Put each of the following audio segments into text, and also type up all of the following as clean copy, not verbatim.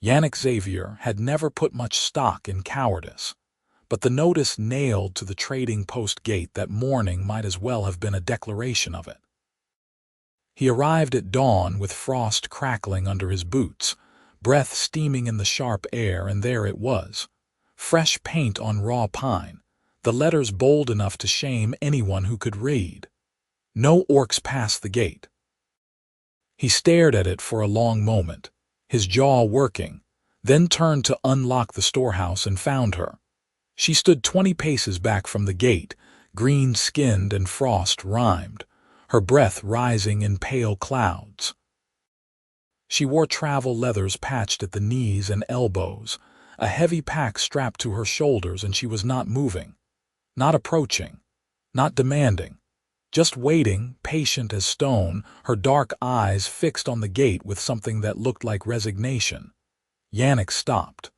Yannick Xavier had never put much stock in cowardice, but the notice nailed to the trading post gate that morning might as well have been a declaration of it. He arrived at dawn with frost crackling under his boots, breath steaming in the sharp air, and there it was. Fresh paint on raw pine, the letters bold enough to shame anyone who could read. No orcs pass the gate. He stared at it for a long moment, his jaw working, then turned to unlock the storehouse and found her. She stood 20 paces back from the gate, green-skinned and frost-rimed, her breath rising in pale clouds. She wore travel leathers patched at the knees and elbows, a heavy pack strapped to her shoulders, and she was not moving, not approaching, not demanding, just waiting, patient as stone, her dark eyes fixed on the gate with something that looked like resignation. Yannick stopped.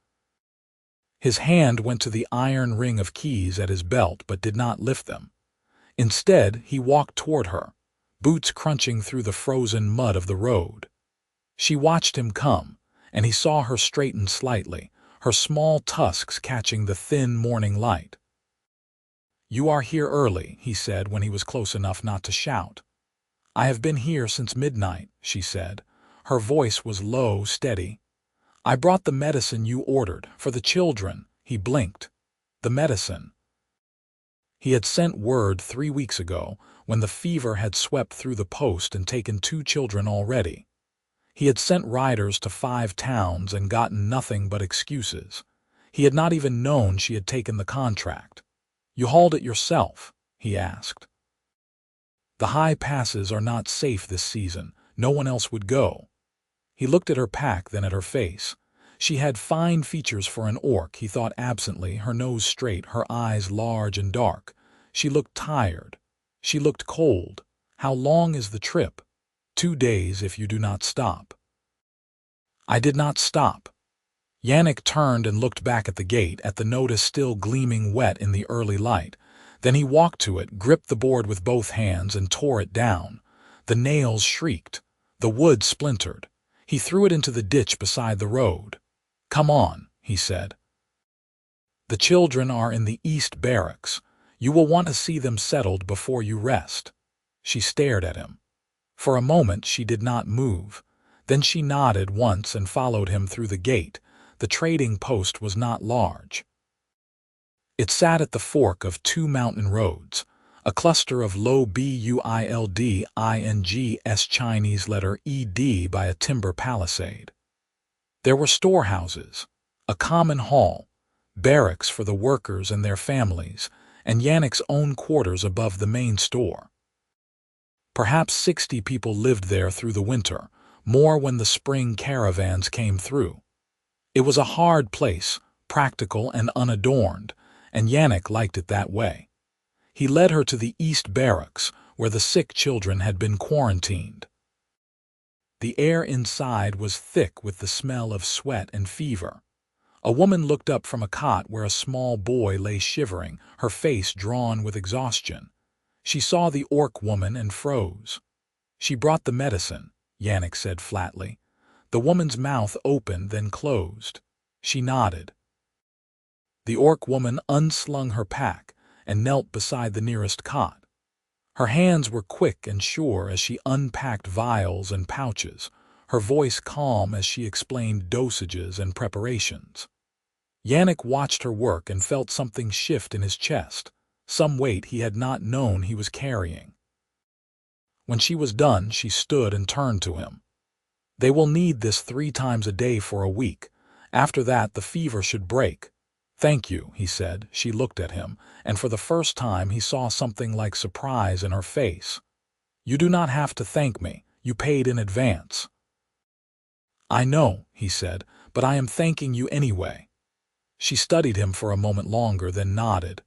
His hand went to the iron ring of keys at his belt but did not lift them. Instead, he walked toward her, boots crunching through the frozen mud of the road. She watched him come, and he saw her straighten slightly, her small tusks catching the thin morning light. "You are here early," he said when he was close enough not to shout. "I have been here since midnight," she said. Her voice was low, steady. "I brought the medicine you ordered, for the children." He blinked. The medicine. He had sent word 3 weeks ago, when the fever had swept through the post and taken 2 children already. He had sent riders to 5 towns and gotten nothing but excuses. He had not even known she had taken the contract. "You hauled it yourself?" he asked. "The high passes are not safe this season. No one else would go." He looked at her pack, then at her face. She had fine features for an orc, he thought absently, her nose straight, her eyes large and dark. She looked tired. She looked cold. "How long is the trip?" 2 days if you do not stop." "I did not stop." Yannick turned and looked back at the gate, at the notice still gleaming wet in the early light. Then he walked to it, gripped the board with both hands, and tore it down. The nails shrieked. The wood splintered. He threw it into the ditch beside the road. "Come on," he said. "The children are in the East Barracks. You will want to see them settled before you rest." She stared at him. For a moment she did not move. Then she nodded once and followed him through the gate. The trading post was not large. It sat at the fork of 2 mountain roads, a cluster of low buildings, Chinese letter ED by a timber palisade. There were storehouses, a common hall, barracks for the workers and their families, and Yannick's own quarters above the main store. Perhaps 60 people lived there through the winter, more when the spring caravans came through. It was a hard place, practical and unadorned, and Yannick liked it that way. He led her to the East Barracks, where the sick children had been quarantined. The air inside was thick with the smell of sweat and fever. A woman looked up from a cot where a small boy lay shivering, her face drawn with exhaustion. She saw the orc woman and froze. "She brought the medicine," Yannick said flatly. The woman's mouth opened, then closed. She nodded. The orc woman unslung her pack and knelt beside the nearest cot. Her hands were quick and sure as she unpacked vials and pouches, her voice calm as she explained dosages and preparations. Yannick watched her work and felt something shift in his chest, some weight he had not known he was carrying. When she was done, she stood and turned to him. "They will need this 3 times a day for a week. After that, the fever should break." "Thank you," he said. She looked at him, and for the first time he saw something like surprise in her face. "You do not have to thank me. You paid in advance." "I know," he said, "but I am thanking you anyway." She studied him for a moment longer, then nodded.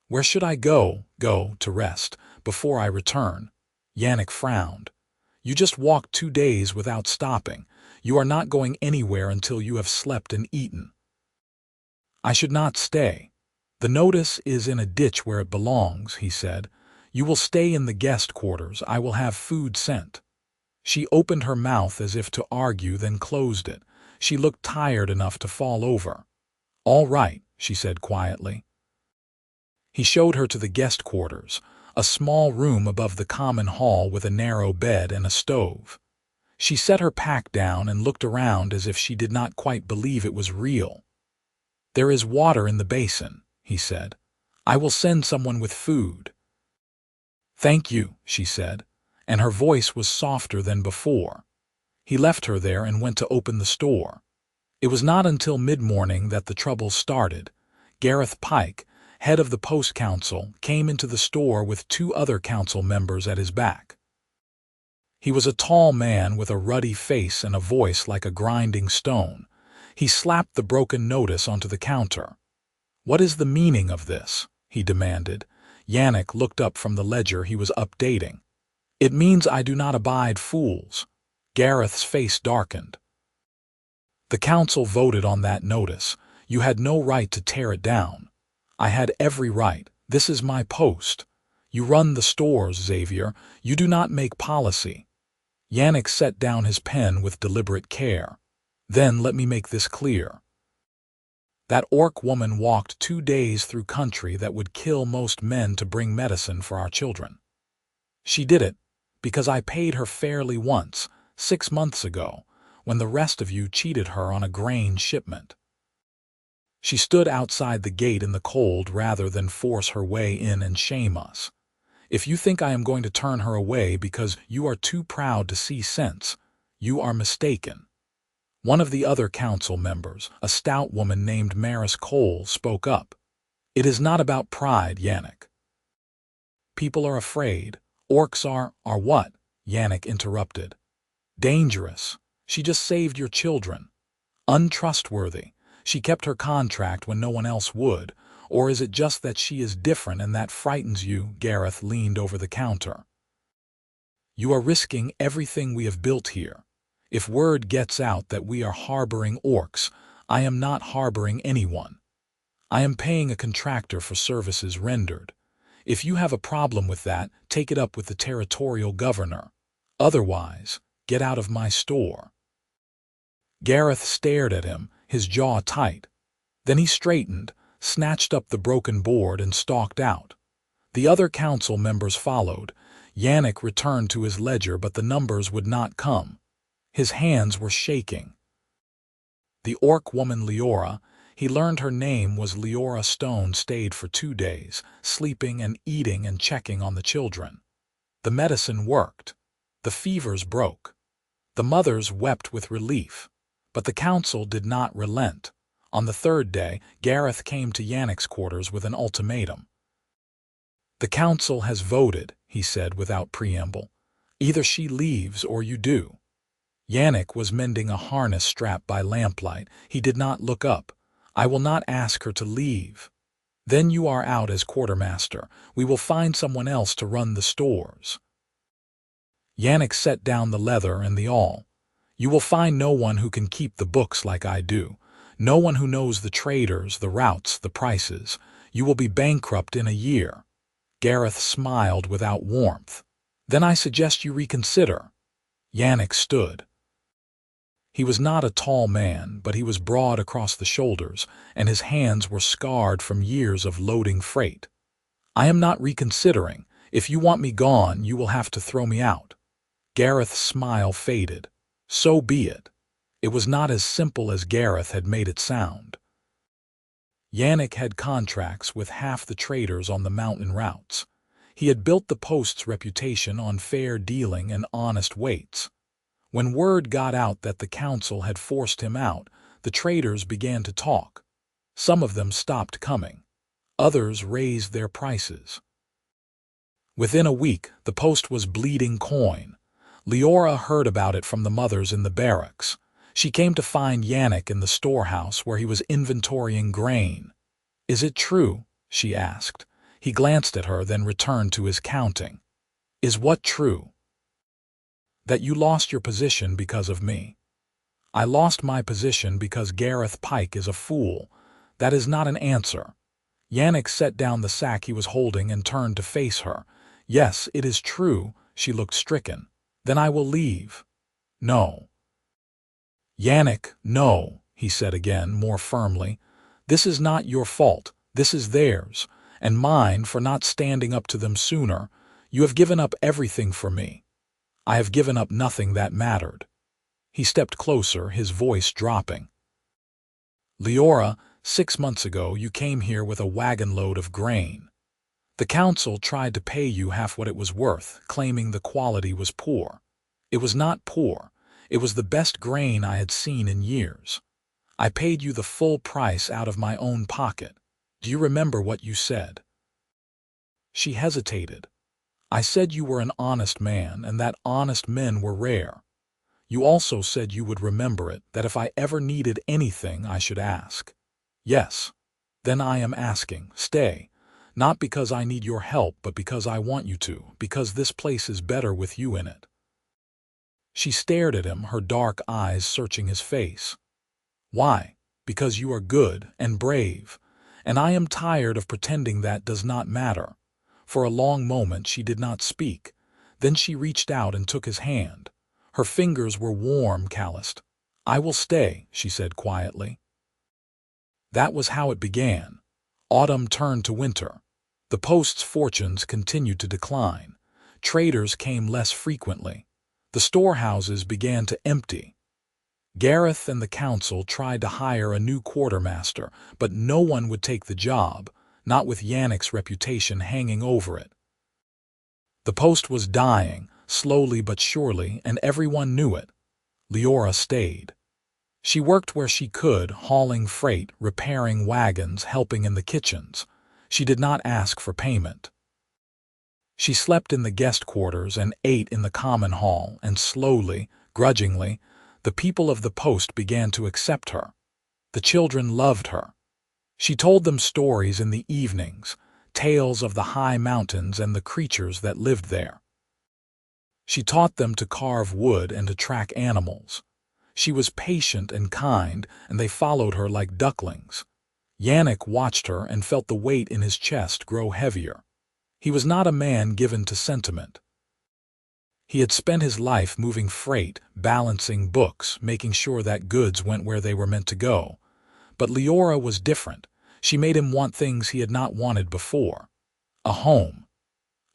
"Where should I go to rest, before I return?" Yannick frowned. "You just walked 2 days without stopping. You are not going anywhere until you have slept and eaten." "I should not stay. The notice is in a ditch where it belongs," he said. "You will stay in the guest quarters. I will have food sent." She opened her mouth as if to argue, then closed it. She looked tired enough to fall over. "All right," she said quietly. He showed her to the guest quarters, a small room above the common hall with a narrow bed and a stove. She set her pack down and looked around as if she did not quite believe it was real. "There is water in the basin," he said. "I will send someone with food." "Thank you," she said, and her voice was softer than before. He left her there and went to open the store. It was not until mid-morning that the trouble started. Gareth Pike, head of the Post Council, came into the store with 2 other council members at his back. He was a tall man with a ruddy face and a voice like a grinding stone. He slapped the broken notice onto the counter. "What is the meaning of this?" he demanded. Yannick looked up from the ledger he was updating. "It means I do not abide fools." Gareth's face darkened. "The council voted on that notice. You had no right to tear it down." "I had every right. This is my post." "You run the stores, Xavier. You do not make policy." Yannick set down his pen with deliberate care. "Then let me make this clear. That orc woman walked 2 days through country that would kill most men to bring medicine for our children. She did it because I paid her fairly once, 6 months ago, when the rest of you cheated her on a grain shipment. She stood outside the gate in the cold rather than force her way in and shame us. If you think I am going to turn her away because you are too proud to see sense, you are mistaken." One of the other council members, a stout woman named Maris Cole, spoke up. "It is not about pride, Yannick. People are afraid. Orcs are what?" Yannick interrupted. "Dangerous. She just saved your children. Untrustworthy. She kept her contract when no one else would. Or is it just that she is different and that frightens you?" Gareth leaned over the counter. "You are risking everything we have built here. If word gets out that we are harboring orcs, I am not harboring anyone. I am paying a contractor for services rendered. If you have a problem with that, take it up with the territorial governor. Otherwise, get out of my store." Gareth stared at him, his jaw tight. Then he straightened, snatched up the broken board and stalked out. The other council members followed. Yannick returned to his ledger, but the numbers would not come. His hands were shaking. The orc woman Liora, he learned her name was Liora Stone, stayed for 2 days, sleeping and eating and checking on the children. The medicine worked. The fevers broke. The mothers wept with relief. But the council did not relent. On the 3rd day, Gareth came to Yannick's quarters with an ultimatum. "The council has voted," he said without preamble. "Either she leaves or you do." Yannick was mending a harness strap by lamplight. He did not look up. "I will not ask her to leave. Then you are out as quartermaster. We will find someone else to run the stores." Yannick set down the leather and the awl. "You will find no one who can keep the books like I do. No one who knows the traders, the routes, the prices. You will be bankrupt in a year." Gareth smiled without warmth. "Then I suggest you reconsider." Yannick stood. He was not a tall man, but he was broad across the shoulders, and his hands were scarred from years of loading freight. "I am not reconsidering. If you want me gone, you will have to throw me out." Gareth's smile faded. So be it. It was not as simple as Gareth had made it sound. Yannick had contracts with half the traders on the mountain routes. He had built the post's reputation on fair dealing and honest weights. When word got out that the council had forced him out, the traders began to talk. Some of them stopped coming. Others raised their prices. Within a week, the post was bleeding coin. Liora heard about it from the mothers in the barracks. She came to find Yannick in the storehouse where he was inventorying grain. "Is it true?" she asked. He glanced at her, then returned to his counting. "Is what true?" "That you lost your position because of me." "I lost my position because Gareth Pike is a fool. That is not an answer." Yannick set down the sack he was holding and turned to face her. "Yes, it is true." She looked stricken. "Then I will leave." "No." Yannick, no, he said again, more firmly. This is not your fault. This is theirs, and mine for not standing up to them sooner. You have given up everything for me. I have given up nothing that mattered. He stepped closer, his voice dropping. Liora, 6 months ago you came here with a wagon load of grain. The council tried to pay you half what it was worth, claiming the quality was poor. It was not poor. It was the best grain I had seen in years. I paid you the full price out of my own pocket. Do you remember what you said? She hesitated. I said you were an honest man and that honest men were rare. You also said you would remember it, that if I ever needed anything I should ask. Yes. Then I am asking, stay. Not because I need your help, but because I want you to, because this place is better with you in it. She stared at him, her dark eyes searching his face. Why? Because you are good and brave, and I am tired of pretending that does not matter. For a long moment she did not speak. Then she reached out and took his hand. Her fingers were warm, calloused. I will stay, she said quietly. That was how it began. Autumn turned to winter. The post's fortunes continued to decline. Traders came less frequently. The storehouses began to empty. Gareth and the council tried to hire a new quartermaster, but no one would take the job, not with Yannick's reputation hanging over it. The post was dying, slowly but surely, and everyone knew it. Liora stayed. She worked where she could, hauling freight, repairing wagons, helping in the kitchens. She did not ask for payment. She slept in the guest quarters and ate in the common hall, and slowly, grudgingly, the people of the post began to accept her. The children loved her. She told them stories in the evenings, tales of the high mountains and the creatures that lived there. She taught them to carve wood and to track animals. She was patient and kind, and they followed her like ducklings. Yannick watched her and felt the weight in his chest grow heavier. He was not a man given to sentiment. He had spent his life moving freight, balancing books, making sure that goods went where they were meant to go. But Liora was different. She made him want things he had not wanted before. A home.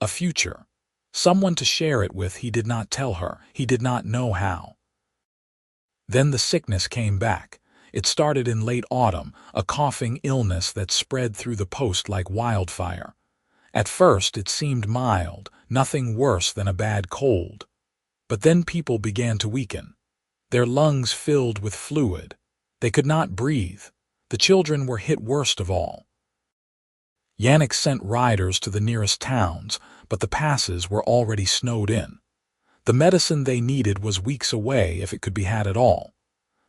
A future. Someone to share it with. He did not tell her. He did not know how. Then the sickness came back. It started in late autumn, a coughing illness that spread through the post like wildfire. At first it seemed mild, nothing worse than a bad cold. But then people began to weaken. Their lungs filled with fluid. They could not breathe. The children were hit worst of all. Yannick sent riders to the nearest towns, but the passes were already snowed in. The medicine they needed was weeks away if it could be had at all.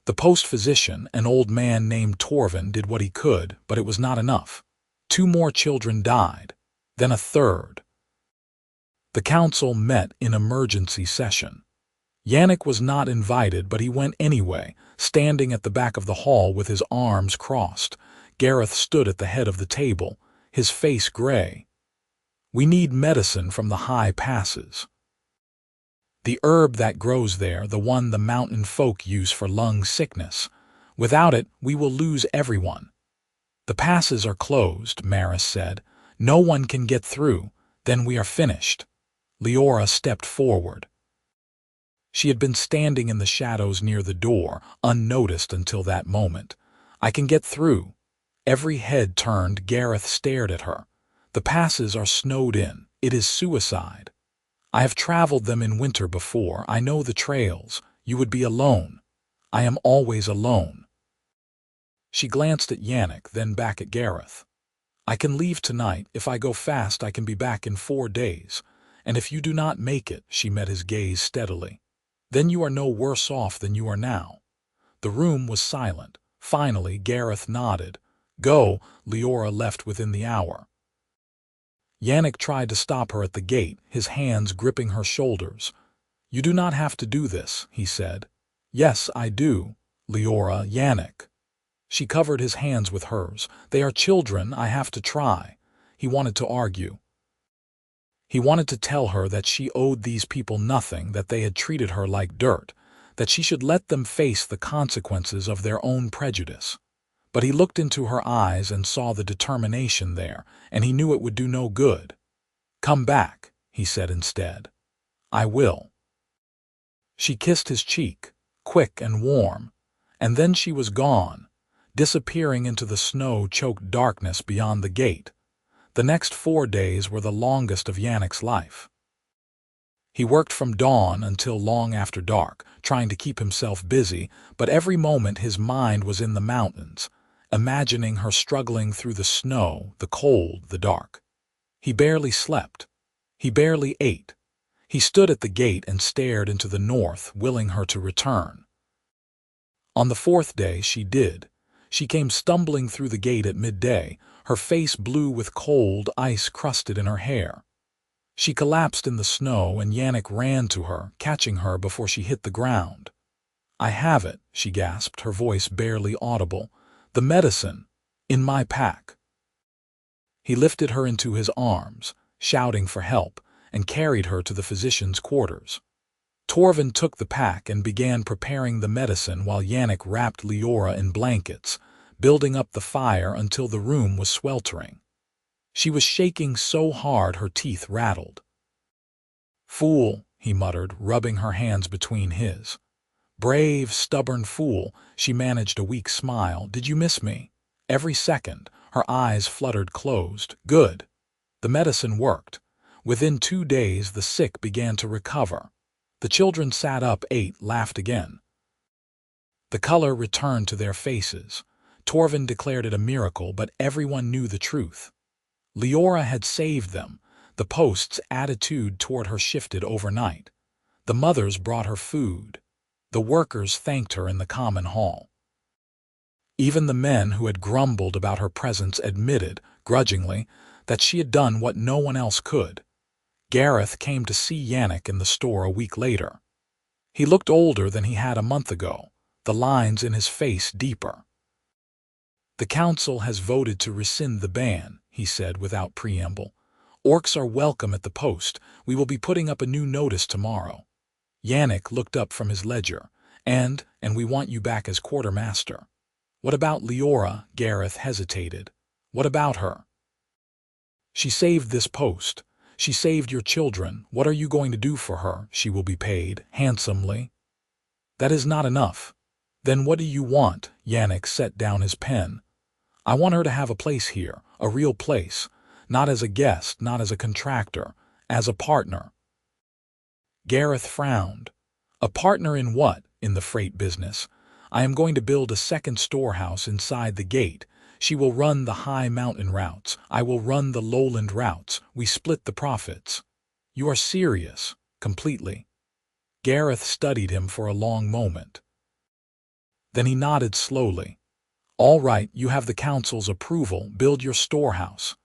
The post physician, an old man named Torvin, did what he could, but it was not enough. 2 more children died, then a third. The council met in emergency session. Yannick was not invited, but he went anyway, standing at the back of the hall with his arms crossed. Gareth stood at the head of the table, his face gray. We need medicine from the high passes. The herb that grows there, the one the mountain folk use for lung sickness. Without it, we will lose everyone. The passes are closed, Maris said. No one can get through. Then we are finished. Liora stepped forward. She had been standing in the shadows near the door, unnoticed until that moment. I can get through. Every head turned. Gareth stared at her. The passes are snowed in. It is suicide. I have traveled them in winter before. I know the trails. You would be alone. I am always alone. She glanced at Yannick, then back at Gareth. I can leave tonight. If I go fast, I can be back in 4 days. And if you do not make it, she met his gaze steadily, then you are no worse off than you are now. The room was silent. Finally, Gareth nodded. Go. Liora left within the hour. Yannick tried to stop her at the gate, his hands gripping her shoulders. You do not have to do this, he said. Yes, I do. Liora, Yannick. She covered his hands with hers. They are children. I have to try. He wanted to argue. He wanted to tell her that she owed these people nothing, that they had treated her like dirt. that she should let them face the consequences of their own prejudice. But he looked into her eyes and saw the determination there, and he knew it would do no good. "Come back," he said instead. "I will." She kissed his cheek, quick and warm, and then she was gone, disappearing into the snow-choked darkness beyond the gate. The next 4 days were the longest of Yannick's life. He worked from dawn until long after dark, trying to keep himself busy, but every moment his mind was in the mountains, imagining her struggling through the snow, the cold, the dark. He barely slept. He barely ate. He stood at the gate and stared into the north, willing her to return. On the 4th day she did. She came stumbling through the gate at midday, her face blue with cold, ice crusted in her hair. She collapsed in the snow, and Yannick ran to her, catching her before she hit the ground. "I have it," she gasped, her voice barely audible. "The medicine, in my pack." He lifted her into his arms, shouting for help, and carried her to the physician's quarters. Torvin took the pack and began preparing the medicine while Yannick wrapped Liora in blankets, building up the fire until the room was sweltering. She was shaking so hard her teeth rattled. "Fool," he muttered, rubbing her hands between his. "Brave, stubborn fool," she managed a weak smile. "Did you miss me?" Every second, her eyes fluttered closed. Good. The medicine worked. Within 2 days the sick began to recover. The children sat up, ate, laughed again. The color returned to their faces. Torvin declared it a miracle, but everyone knew the truth. Liora had saved them. The post's attitude toward her shifted overnight. The mothers brought her food. The workers thanked her in the common hall. Even the men who had grumbled about her presence admitted, grudgingly, that she had done what no one else could. Gareth came to see Yannick in the store a week later. He looked older than he had a month ago, the lines in his face deeper. "The council has voted to rescind the ban," he said without preamble. "Orcs are welcome at the post. We will be putting up a new notice tomorrow." Yannick looked up from his ledger. And we want you back as quartermaster." "What about Liora?" Gareth hesitated. "What about her?" "She saved this post. She saved your children. What are you going to do for her?" "She will be paid handsomely." "That is not enough." "Then what do you want?" Yannick set down his pen. "I want her to have a place here, a real place, not as a guest, not as a contractor, as a partner." Gareth frowned. "A partner in what?" "In the freight business. I am going to build a second storehouse inside the gate. She will run the high mountain routes. I will run the lowland routes. We split the profits." "You are serious?" "Completely." Gareth studied him for a long moment. Then he nodded slowly. "All right, you have the council's approval. Build your storehouse."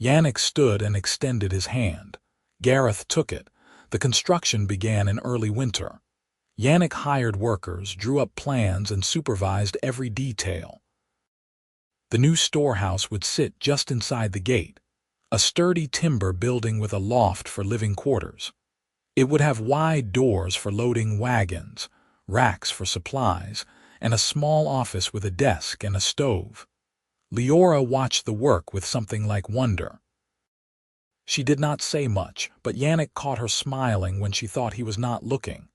Yannick stood and extended his hand. Gareth took it. The construction began in early winter. Yannick hired workers, drew up plans, and supervised every detail. The new storehouse would sit just inside the gate, a sturdy timber building with a loft for living quarters. It would have wide doors for loading wagons, racks for supplies, and a small office with a desk and a stove. Liora watched the work with something like wonder. She did not say much, but Yannick caught her smiling when she thought he was not looking.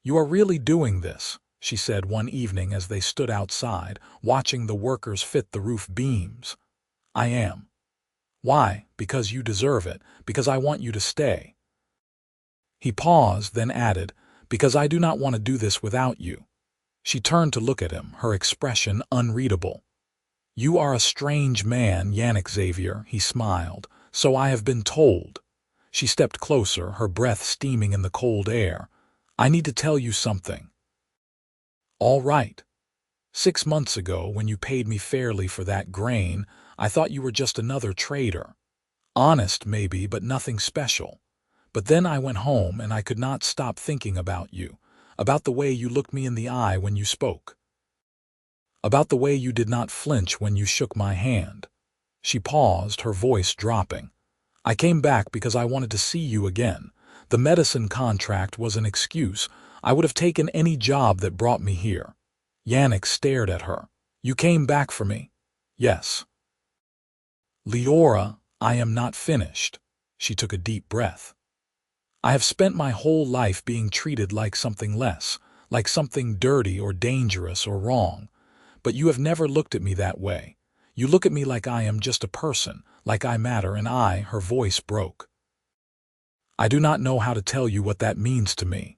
"You are really doing this," she said one evening as they stood outside, watching the workers fit the roof beams. "I am." "Why?" "Because you deserve it, because I want you to stay." He paused, then added, "Because I do not want to do this without you." She turned to look at him, her expression unreadable. "You are a strange man, Yannick Xavier," he smiled. "So I have been told." She stepped closer, her breath steaming in the cold air. "I need to tell you something." "All right. 6 months ago, when you paid me fairly for that grain, I thought you were just another trader. Honest, maybe, but nothing special. But then I went home and I could not stop thinking about you, about the way you looked me in the eye when you spoke, about the way you did not flinch when you shook my hand." She paused, her voice dropping. "I came back because I wanted to see you again. The medicine contract was an excuse. I would have taken any job that brought me here. Yannick stared at her. You came back for me? Yes. Liora, I am not finished. She took a deep breath. I have spent my whole life being treated like something less, like something dirty or dangerous or wrong. But you have never looked at me that way. You look at me like I am just a person, like I matter, and her voice broke. I do not know how to tell you what that means to me.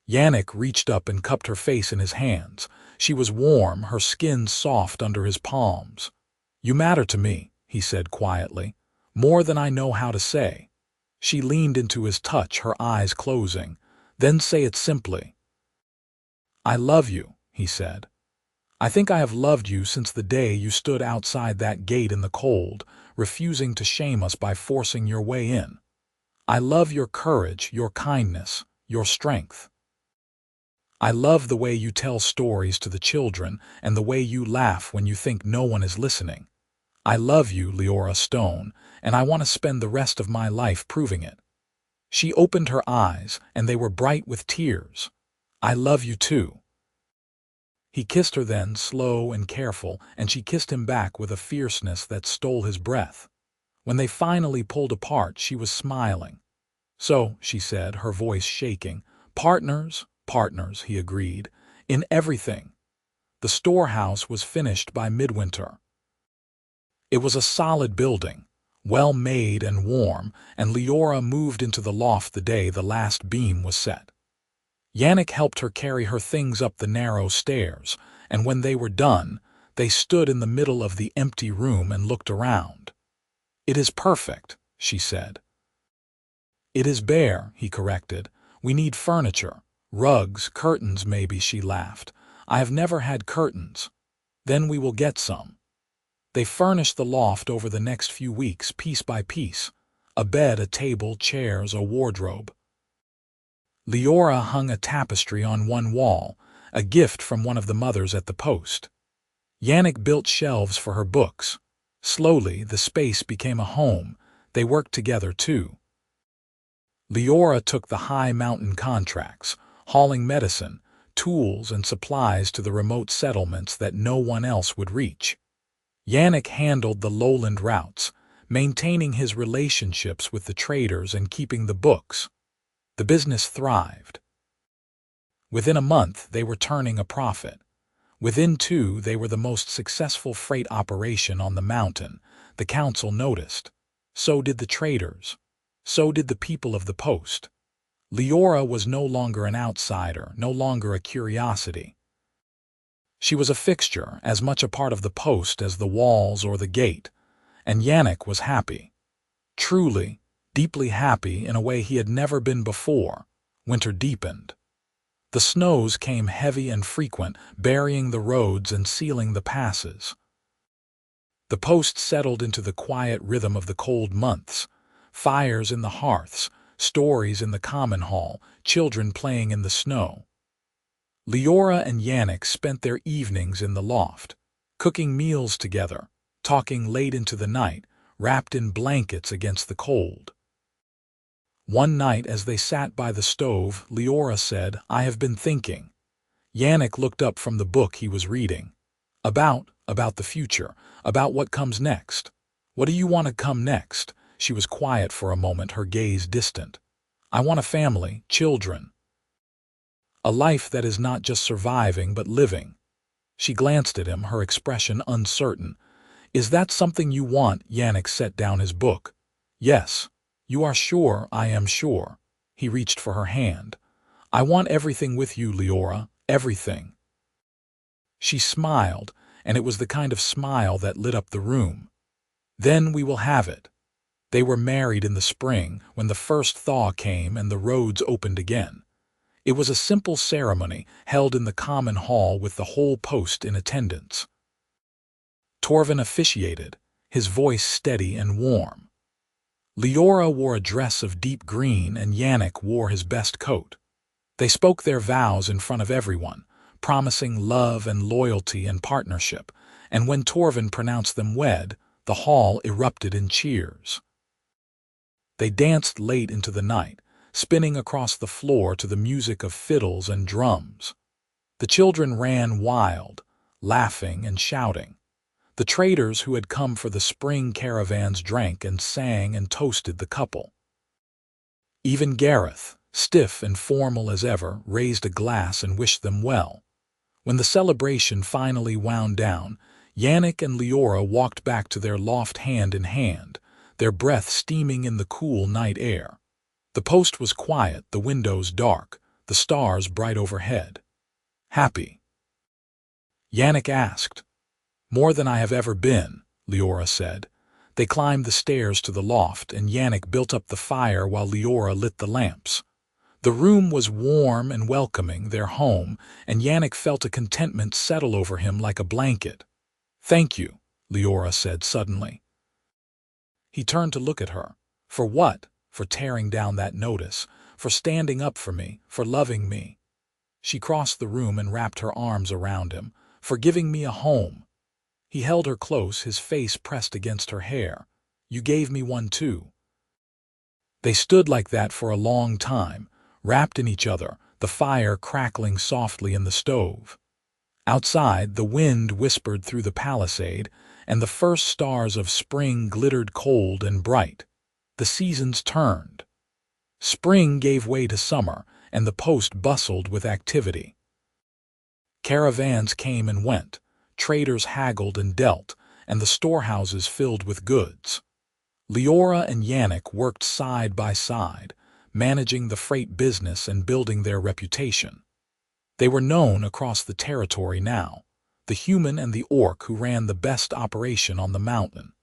Yannick reached up and cupped her face in his hands. She was warm, her skin soft under his palms. You matter to me, he said quietly, more than I know how to say. She leaned into his touch, her eyes closing. Then say it simply. I love you, he said. I think I have loved you since the day you stood outside that gate in the cold, refusing to shame us by forcing your way in. I love your courage, your kindness, your strength. I love the way you tell stories to the children and the way you laugh when you think no one is listening. I love you, Liora Stone, and I want to spend the rest of my life proving it. She opened her eyes, and they were bright with tears. I love you too. He kissed her then, slow and careful, and she kissed him back with a fierceness that stole his breath. When they finally pulled apart, she was smiling. So, she said, her voice shaking, partners, partners, he agreed, in everything. The storehouse was finished by midwinter. It was a solid building, well made and warm, and Liora moved into the loft the day the last beam was set. Yannick helped her carry her things up the narrow stairs, and when they were done, they stood in the middle of the empty room and looked around. It is perfect, she said. It is bare, he corrected. We need furniture, rugs, curtains maybe, she laughed. I have never had curtains. Then we will get some. They furnished the loft over the next few weeks, piece by piece. A bed, a table, chairs, a wardrobe. Liora hung a tapestry on one wall, a gift from one of the mothers at the post. Yannick built shelves for her books. Slowly, the space became a home. They worked together, too. Liora took the high mountain contracts, hauling medicine, tools, and supplies to the remote settlements that no one else would reach. Yannick handled the lowland routes, maintaining his relationships with the traders and keeping the books. The business thrived. Within a month, they were turning a profit. Within 2, they were the most successful freight operation on the mountain. The council noticed. So did the traders. So did the people of the post. Liora was no longer an outsider, no longer a curiosity. She was a fixture, as much a part of the post as the walls or the gate, and Yannick was happy. Truly, deeply happy in a way he had never been before. Winter deepened. The snows came heavy and frequent, burying the roads and sealing the passes. The post settled into the quiet rhythm of the cold months. Fires in the hearths, stories in the common hall, children playing in the snow. Liora and Yannick spent their evenings in the loft, cooking meals together, talking late into the night, wrapped in blankets against the cold. One night as they sat by the stove, Liora said, I have been thinking. Yannick looked up from the book he was reading. About the future, about what comes next. What do you want to come next? She was quiet for a moment, her gaze distant. I want a family, children. A life that is not just surviving but living. She glanced at him, her expression uncertain. Is that something you want? Yannick set down his book. Yes. You are sure? I am sure. He reached for her hand. I want everything with you, Liora, everything. She smiled, and it was the kind of smile that lit up the room. Then we will have it. They were married in the spring, when the first thaw came and the roads opened again. It was a simple ceremony held in the common hall with the whole post in attendance. Torvin officiated, his voice steady and warm. Liora wore a dress of deep green and Yannick wore his best coat. They spoke their vows in front of everyone, promising love and loyalty and partnership, and when Torvin pronounced them wed, the hall erupted in cheers. They danced late into the night, spinning across the floor to the music of fiddles and drums. The children ran wild, laughing and shouting. The traders who had come for the spring caravans drank and sang and toasted the couple. Even Gareth, stiff and formal as ever, raised a glass and wished them well. When the celebration finally wound down, Yannick and Liora walked back to their loft hand in hand, their breath steaming in the cool night air. The post was quiet, the windows dark, the stars bright overhead. "Happy?" Yannick asked. "More than I have ever been," Liora said. They climbed the stairs to the loft, and Yannick built up the fire while Liora lit the lamps. The room was warm and welcoming, their home, and Yannick felt a contentment settle over him like a blanket. "Thank you," Liora said suddenly. He turned to look at her. "For what? For tearing down that notice, for standing up for me, for loving me." She crossed the room and wrapped her arms around him. "For giving me a home." He held her close, his face pressed against her hair. "You gave me one too." They stood like that for a long time, wrapped in each other, the fire crackling softly in the stove. Outside, the wind whispered through the palisade, and the first stars of spring glittered cold and bright. The seasons turned. Spring gave way to summer, and the post bustled with activity. Caravans came and went, traders haggled and dealt, and the storehouses filled with goods. Liora and Yannick worked side by side, managing the freight business and building their reputation. They were known across the territory now, the human and the orc who ran the best operation on the mountain.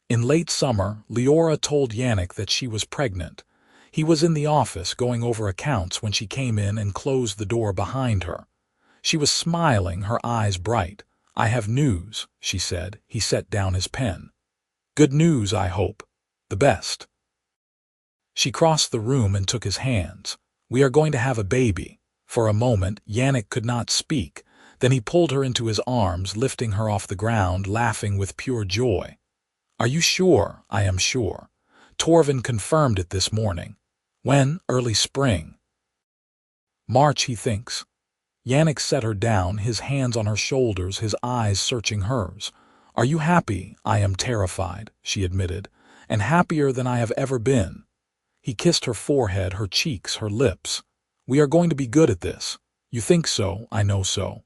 In late summer, Liora told Yannick that she was pregnant. He was in the office going over accounts when she came in and closed the door behind her. She was smiling, her eyes bright. "I have news," she said. He set down his pen. "Good news, I hope. The best." She crossed the room and took his hands. "We are going to have a baby." For a moment, Yannick could not speak. Then he pulled her into his arms, lifting her off the ground, laughing with pure joy. "Are you sure?" "I am sure. Torvin confirmed it this morning." "When?" "Early spring. March, he thinks." Yannick set her down, his hands on her shoulders, his eyes searching hers. "Are you happy?" "I am terrified," she admitted, "and happier than I have ever been." He kissed her forehead, her cheeks, her lips. "We are going to be good at this." "You think so?" "I know so."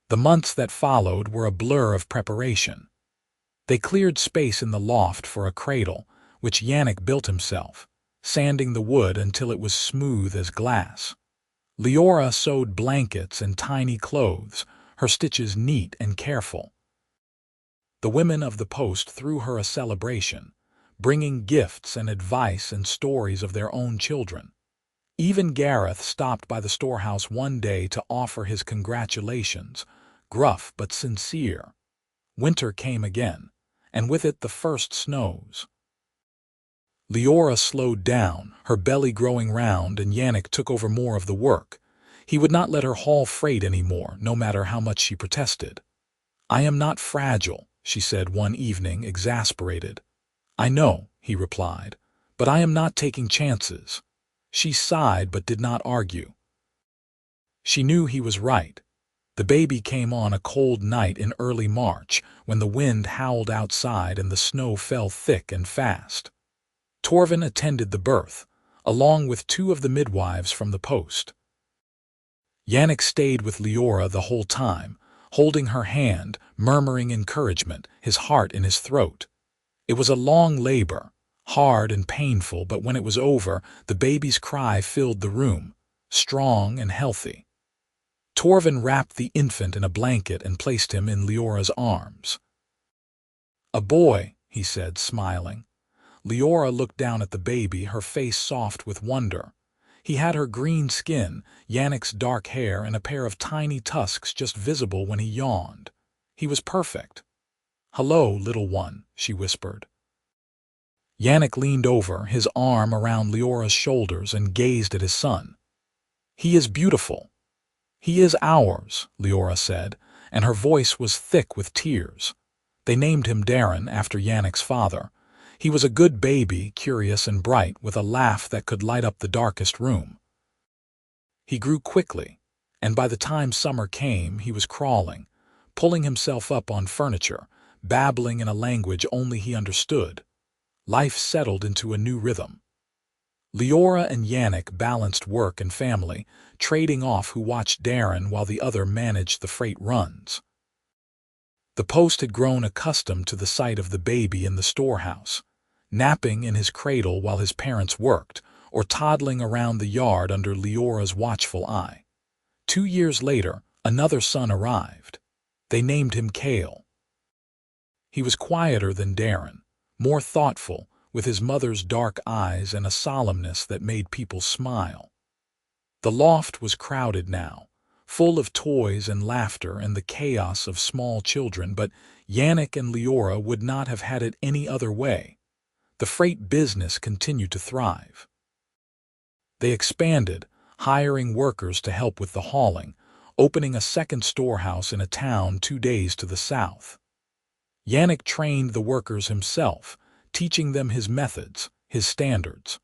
The months that followed were a blur of preparation. They cleared space in the loft for a cradle, which Yannick built himself, sanding the wood until it was smooth as glass. Liora sewed blankets and tiny clothes, her stitches neat and careful. The women of the post threw her a celebration, bringing gifts and advice and stories of their own children. Even Gareth stopped by the storehouse one day to offer his congratulations, gruff but sincere. Winter came again, and with it the first snows. Liora slowed down, her belly growing round, and Yannick took over more of the work. He would not let her haul freight anymore, no matter how much she protested. "I am not fragile," she said one evening, exasperated. "I know," he replied, "but I am not taking chances." She sighed but did not argue. She knew he was right. The baby came on a cold night in early March, when the wind howled outside and the snow fell thick and fast. Torvin attended the birth, along with 2 of the midwives from the post. Yannick stayed with Liora the whole time, holding her hand, murmuring encouragement, his heart in his throat. It was a long labor, hard and painful, but when it was over, the baby's cry filled the room, strong and healthy. Torvin wrapped the infant in a blanket and placed him in Liora's arms. "A boy," he said, smiling. Liora looked down at the baby, her face soft with wonder. He had her green skin, Yannick's dark hair, and a pair of tiny tusks just visible when he yawned. He was perfect. "Hello, little one," she whispered. Yannick leaned over, his arm around Liora's shoulders, and gazed at his son. "He is beautiful." "He is ours," Liora said, and her voice was thick with tears. They named him Darren after Yannick's father. He was a good baby, curious and bright, with a laugh that could light up the darkest room. He grew quickly, and by the time summer came, he was crawling, pulling himself up on furniture, babbling in a language only he understood. Life settled into a new rhythm. Liora and Yannick balanced work and family, trading off who watched Darren while the other managed the freight runs. The post had grown accustomed to the sight of the baby in the storehouse, napping in his cradle while his parents worked, or toddling around the yard under Leora's watchful eye. 2 years later, another son arrived. They named him Kale. He was quieter than Darren, more thoughtful, with his mother's dark eyes and a solemnness that made people smile. The loft was crowded now, full of toys and laughter and the chaos of small children, but Yannick and Liora would not have had it any other way. The freight business continued to thrive. They expanded, hiring workers to help with the hauling, opening a second storehouse in a town 2 days to the south. Yannick trained the workers himself, teaching them his methods, his standards.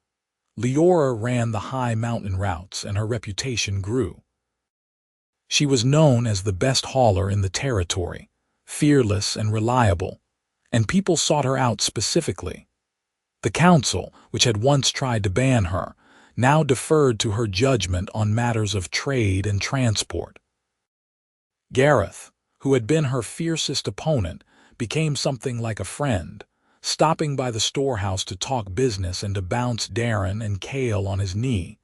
Liora ran the high mountain routes, and her reputation grew. She was known as the best hauler in the territory, fearless and reliable, and people sought her out specifically. The council, which had once tried to ban her, now deferred to her judgment on matters of trade and transport. Gareth, who had been her fiercest opponent, became something like a friend, stopping by the storehouse to talk business and to bounce Darren and Kale on his knee.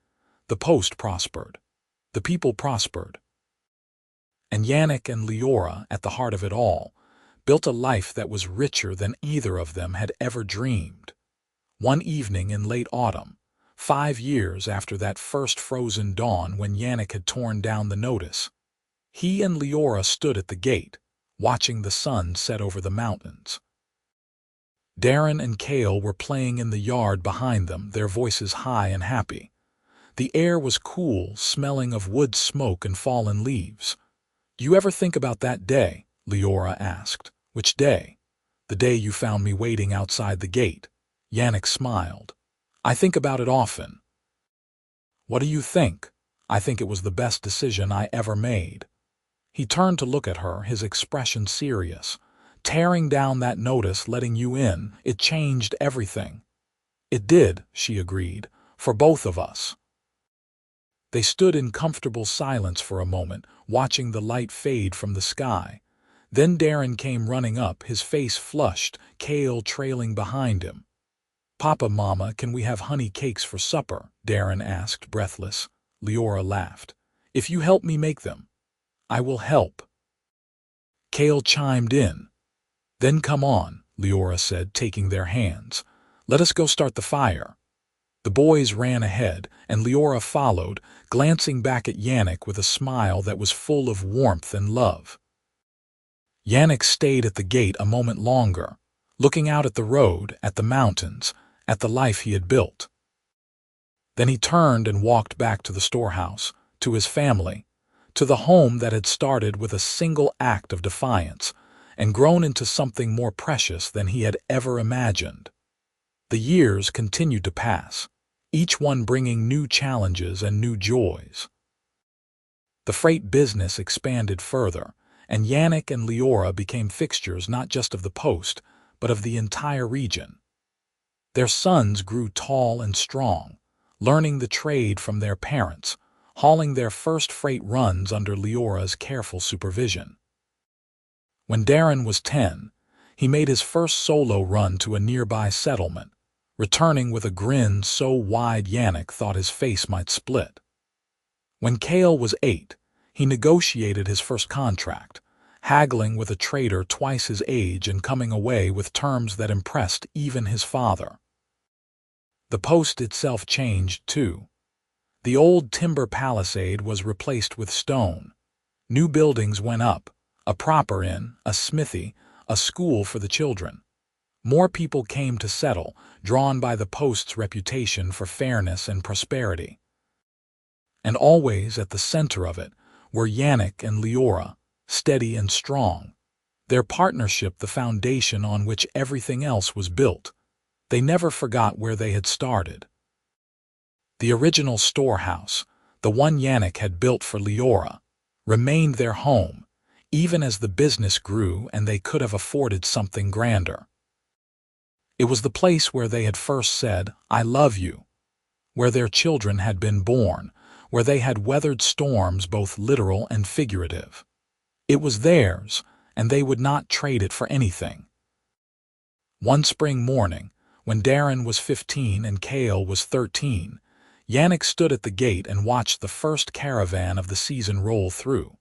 The post prospered. The people prospered. And Yannick and Liora, at the heart of it all, built a life that was richer than either of them had ever dreamed. One evening in late autumn, 5 years after that first frozen dawn when Yannick had torn down the notice, he and Liora stood at the gate, watching the sun set over the mountains. Darren and Kale were playing in the yard behind them, their voices high and happy. The air was cool, smelling of wood smoke and fallen leaves. "Do you ever think about that day?" Liora asked. "Which day?" "The day you found me waiting outside the gate." Yannick smiled. "I think about it often." "What do you think?" "I think it was the best decision I ever made." He turned to look at her, his expression serious. "Tearing down that notice, letting you in, it changed everything." "It did," she agreed, "for both of us." They stood in comfortable silence for a moment, watching the light fade from the sky. Then Darren came running up, his face flushed, Kale trailing behind him. "Papa, Mama, can we have honey cakes for supper?" Darren asked, breathless. Liora laughed. "If you help me make them." "I will help." Kale chimed in. "Then come on," Liora said, taking their hands. "Let us go start the fire." The boys ran ahead, and Liora followed, glancing back at Yannick with a smile that was full of warmth and love. Yannick stayed at the gate a moment longer, looking out at the road, at the mountains, at the life he had built. Then he turned and walked back to the storehouse, to his family, to the home that had started with a single act of defiance and grown into something more precious than he had ever imagined. The years continued to pass, each one bringing new challenges and new joys. The freight business expanded further, and Yannick and Liora became fixtures not just of the post, but of the entire region. Their sons grew tall and strong, learning the trade from their parents, hauling their first freight runs under Leora's careful supervision. When Darren was 10, he made his first solo run to a nearby settlement, returning with a grin so wide Yannick thought his face might split. When Kale was 8, he negotiated his first contract, haggling with a trader twice his age and coming away with terms that impressed even his father. The post itself changed, too. The old timber palisade was replaced with stone. New buildings went up, a proper inn, a smithy, a school for the children. More people came to settle, drawn by the post's reputation for fairness and prosperity. And always at the center of it were Yannick and Liora, steady and strong, their partnership the foundation on which everything else was built. They never forgot where they had started. The original storehouse, the one Yannick had built for Liora, remained their home, even as the business grew and they could have afforded something grander. It was the place where they had first said, "I love you," where their children had been born, where they had weathered storms both literal and figurative. It was theirs, and they would not trade it for anything. One spring morning, when Darren was 15 and Cale was 13, Yannick stood at the gate and watched the first caravan of the season roll through.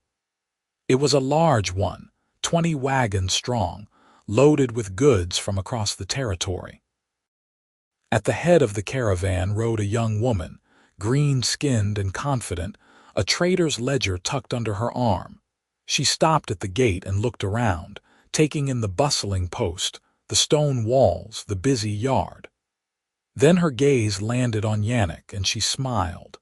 It was a large one, 20 wagons strong, loaded with goods from across the territory. At the head of the caravan rode a young woman, green-skinned and confident, a trader's ledger tucked under her arm. She stopped at the gate and looked around, taking in the bustling post, the stone walls, the busy yard. Then her gaze landed on Yannick, and she smiled.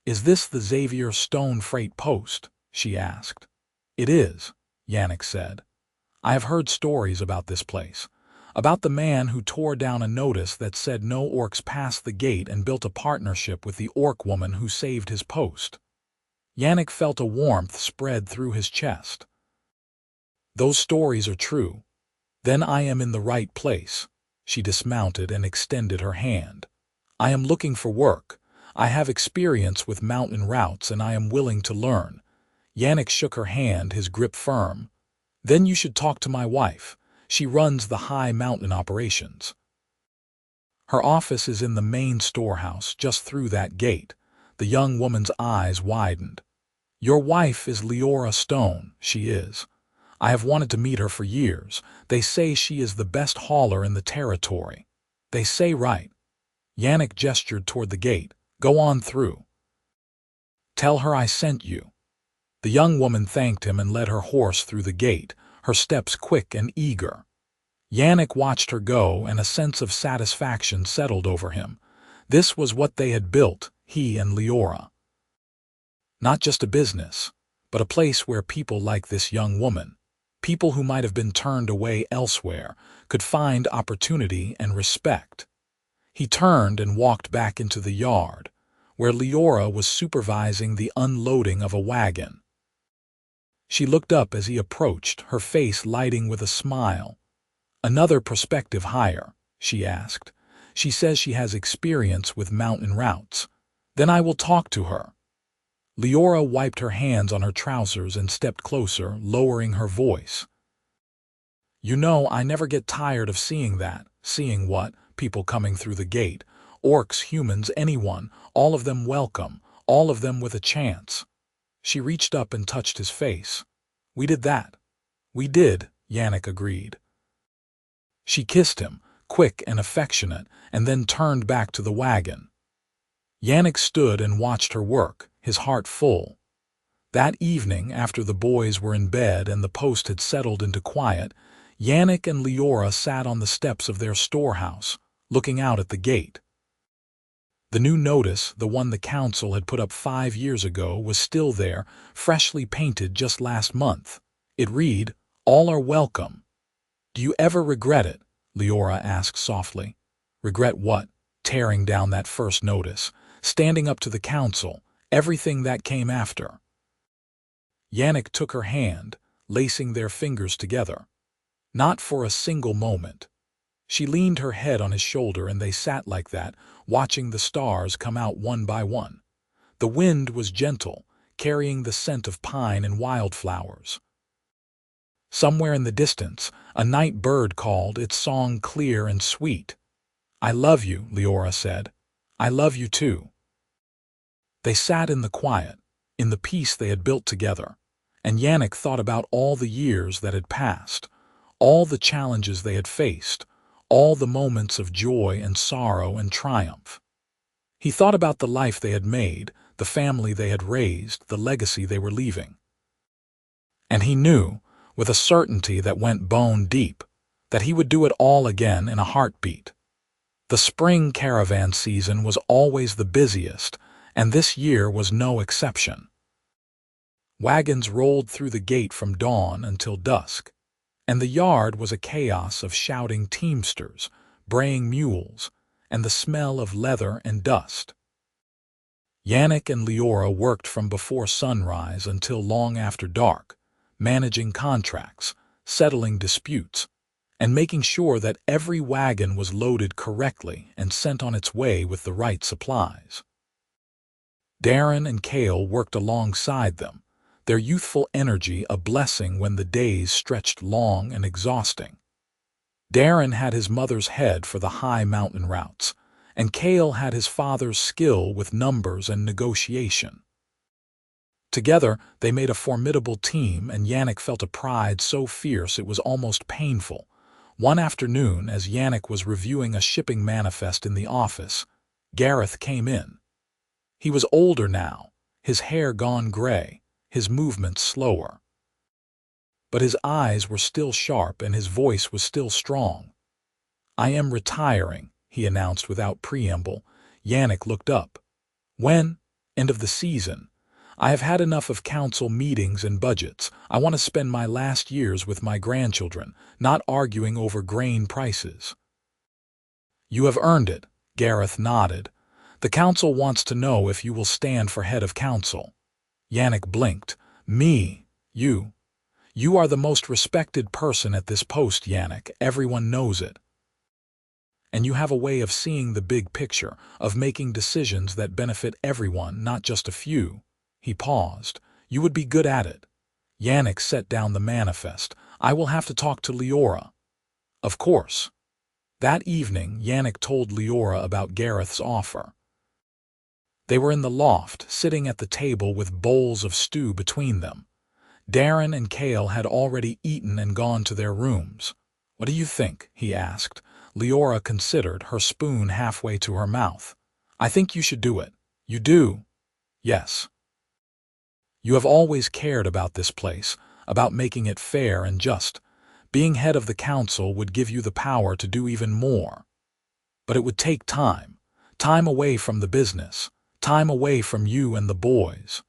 "Is this the Xavier stone freight post?" she asked. "It is," Yannick said. "I have heard stories about this place, about the man who tore down a notice that said no orcs passed the gate and built a partnership with the orc woman who saved his post." Yannick felt a warmth spread through his chest. "Those stories are true. Then I am in the right place." She dismounted and extended her hand. "I am looking for work. I have experience with mountain routes and I am willing to learn." Yannick shook her hand, his grip firm. "Then you should talk to my wife. She runs the high mountain operations. Her office is in the main storehouse, just through that gate." The young woman's eyes widened. "Your wife is Liora Stone." "She is. I have wanted to meet her for years. They say she is the best hauler in the territory." "They say right." Yannick gestured toward the gate. "Go on through. Tell her I sent you." The young woman thanked him and led her horse through the gate, her steps quick and eager. Yannick watched her go, and a sense of satisfaction settled over him. This was what they had built, he and Liora. Not just a business, but a place where people like this young woman, people who might have been turned away elsewhere, could find opportunity and respect. He turned and walked back into the yard, where Liora was supervising the unloading of a wagon. She looked up as he approached, her face lighting with a smile. "Another prospective hire?" she asked. "She says she has experience with mountain routes. Then I will talk to her." Liora wiped her hands on her trousers and stepped closer, lowering her voice. "You know, I never get tired of seeing that." "Seeing what?" "People coming through the gate. Orcs, humans, anyone, all of them welcome, all of them with a chance." She reached up and touched his face. "We did that." "We did," Yannick agreed. She kissed him, quick and affectionate, and then turned back to the wagon. Yannick stood and watched her work, his heart full. That evening, after the boys were in bed and the post had settled into quiet, Yannick and Liora sat on the steps of their storehouse, looking out at the gate. The new notice, the one the council had put up 5 years ago, was still there, freshly painted just last month. It read, "All are welcome." "Do you ever regret it?" Liora asked softly. "Regret what?" "Tearing down that first notice, standing up to the council, everything that came after." Yannick took her hand, lacing their fingers together. Not for a single moment. She leaned her head on his shoulder and they sat like that, watching the stars come out one by one. The wind was gentle, carrying the scent of pine and wildflowers. Somewhere in the distance, a night bird called, its song clear and sweet. "I love you," Liora said. "I love you too." They sat in the quiet, in the peace they had built together, and Yannick thought about all the years that had passed, all the challenges they had faced, all the moments of joy and sorrow and triumph. He thought about the life they had made, the family they had raised, the legacy they were leaving. And he knew, with a certainty that went bone deep, that he would do it all again in a heartbeat. The spring caravan season was always the busiest, and this year was no exception. Wagons rolled through the gate from dawn until dusk, and the yard was a chaos of shouting teamsters, braying mules, and the smell of leather and dust. Yannick and Liora worked from before sunrise until long after dark, managing contracts, settling disputes, and making sure that every wagon was loaded correctly and sent on its way with the right supplies. Darren and Cale worked alongside them, their youthful energy a blessing when the days stretched long and exhausting. Darren had his mother's head for the high mountain routes, and Cale had his father's skill with numbers and negotiation. Together, they made a formidable team, and Yannick felt a pride so fierce it was almost painful. One afternoon, as Yannick was reviewing a shipping manifest in the office, Gareth came in. He was older now, his hair gone gray, his movements slower. But his eyes were still sharp and his voice was still strong. "I am retiring," he announced without preamble. Yannick looked up. "When?" "End of the season. I have had enough of council meetings and budgets. I want to spend my last years with my grandchildren, not arguing over grain prices." "You have earned it," Gareth nodded. "The council wants to know if you will stand for head of council." Yannick blinked. "Me? You? You are the most respected person at this post, Yannick. Everyone knows it. And you have a way of seeing the big picture, of making decisions that benefit everyone, not just a few." He paused. "You would be good at it." Yannick set down the manifest. "I will have to talk to Liora." "Of course." That evening, Yannick told Liora about Gareth's offer. They were in the loft, sitting at the table with bowls of stew between them. Darren and Cale had already eaten and gone to their rooms. "What do you think?" he asked. Liora considered, her spoon halfway to her mouth. "I think you should do it." "You do?" "Yes. You have always cared about this place, about making it fair and just. Being head of the council would give you the power to do even more. But it would take time. Time away from the business. Time away from you and the boys."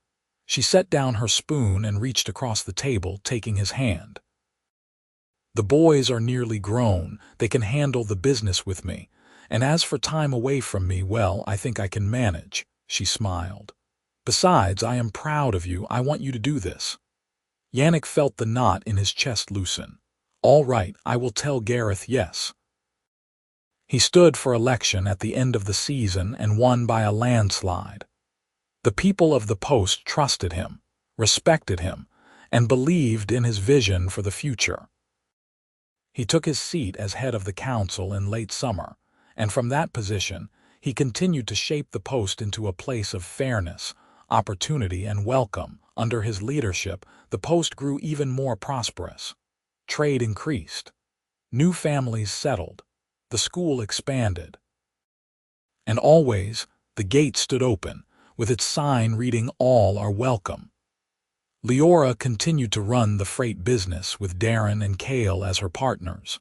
She set down her spoon and reached across the table, taking his hand. "The boys are nearly grown. They can handle the business with me. And as for time away from me, well, I think I can manage." She smiled. "Besides, I am proud of you. I want you to do this." Yannick felt the knot in his chest loosen. "All right, I will tell Gareth yes." He stood for election at the end of the season and won by a landslide. The people of the post trusted him, respected him, and believed in his vision for the future. He took his seat as head of the council in late summer, and from that position, he continued to shape the post into a place of fairness, opportunity, and welcome. Under his leadership, the post grew even more prosperous. Trade increased. New families settled. The school expanded. And always, the gate stood open, with its sign reading, "All are welcome." Liora continued to run the freight business with Darren and Cale as her partners.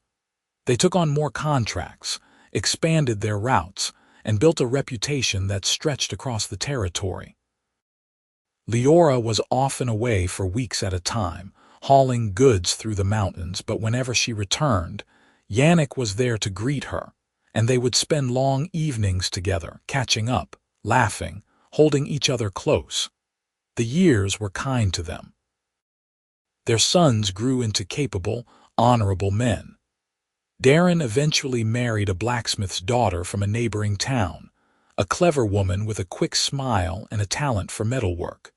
They took on more contracts, expanded their routes, and built a reputation that stretched across the territory. Liora was often away for weeks at a time, hauling goods through the mountains, but whenever she returned, Yannick was there to greet her, and they would spend long evenings together, catching up, laughing, holding each other close. The years were kind to them. Their sons grew into capable, honorable men. Darren eventually married a blacksmith's daughter from a neighboring town, a clever woman with a quick smile and a talent for metalwork.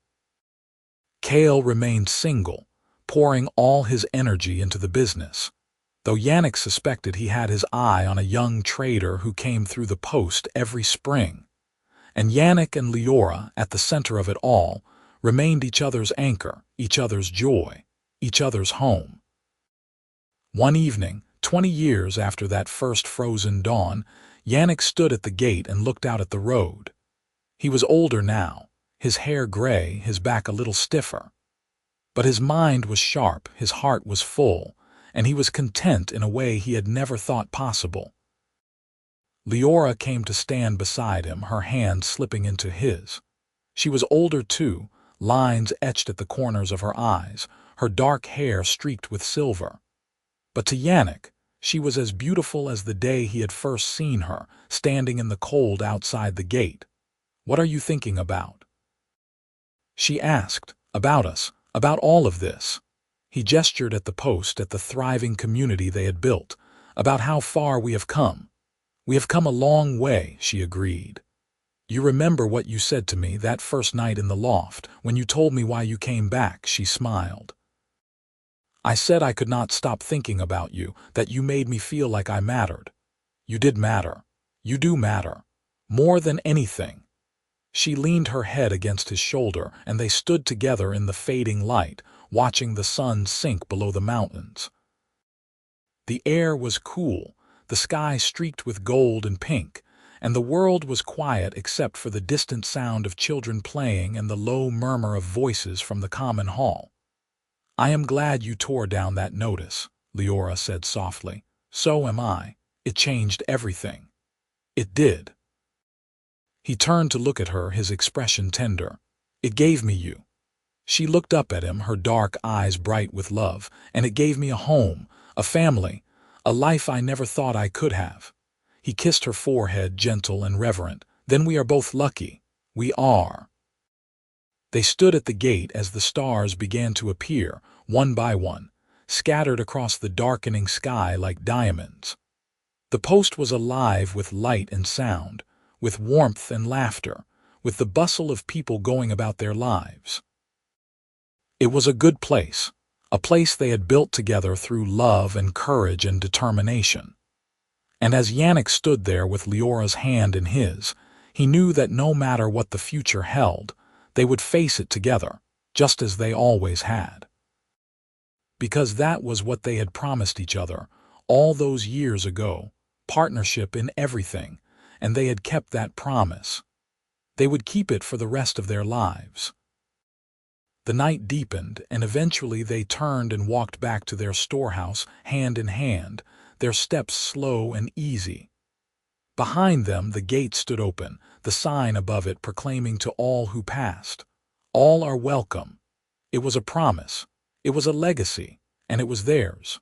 Cale remained single, pouring all his energy into the business, though Yannick suspected he had his eye on a young trader who came through the post every spring. And Yannick and Liora, at the center of it all, remained each other's anchor, each other's joy, each other's home. One evening, 20 years after that first frozen dawn, Yannick stood at the gate and looked out at the road. He was older now, his hair gray, his back a little stiffer. But his mind was sharp, his heart was full, and he was content in a way he had never thought possible. Liora came to stand beside him, her hand slipping into his. She was older too, lines etched at the corners of her eyes, her dark hair streaked with silver. But to Yannick, She was as beautiful as the day he had first seen her, standing in the cold outside the gate. "What are you thinking about?" she asked. "About us, about all of this." He gestured at the post, at the thriving community they had built, about how far we have come. "We have come a long way," she agreed. "You remember what you said to me that first night in the loft, when you told me why you came back," she smiled. "I said I could not stop thinking about you, that you made me feel like I mattered. You did matter. You do matter. More than anything." She leaned her head against his shoulder, and they stood together in the fading light, watching the sun sink below the mountains. The air was cool, the sky streaked with gold and pink, and the world was quiet except for the distant sound of children playing and the low murmur of voices from the common hall. "I am glad you tore down that notice," Liora said softly. "So am I. It changed everything." "It did." He turned to look at her, his expression tender. "It gave me you." She looked up at him, her dark eyes bright with love. "And it gave me a home, a family, a life I never thought I could have." He kissed her forehead, gentle and reverent. "Then we are both lucky. We are." They stood at the gate as the stars began to appear, one by one, scattered across the darkening sky like diamonds. The post was alive with light and sound, with warmth and laughter, with the bustle of people going about their lives. It was a good place, a place they had built together through love and courage and determination. And as Yannick stood there with Liora's hand in his, he knew that no matter what the future held, they would face it together, just as they always had. Because that was what they had promised each other all those years ago, partnership in everything, and they had kept that promise. They would keep it for the rest of their lives. The night deepened, and eventually they turned and walked back to their storehouse, hand in hand, their steps slow and easy. Behind them the gate stood open, the sign above it proclaiming to all who passed, "All are welcome." It was a promise, it was a legacy, and it was theirs.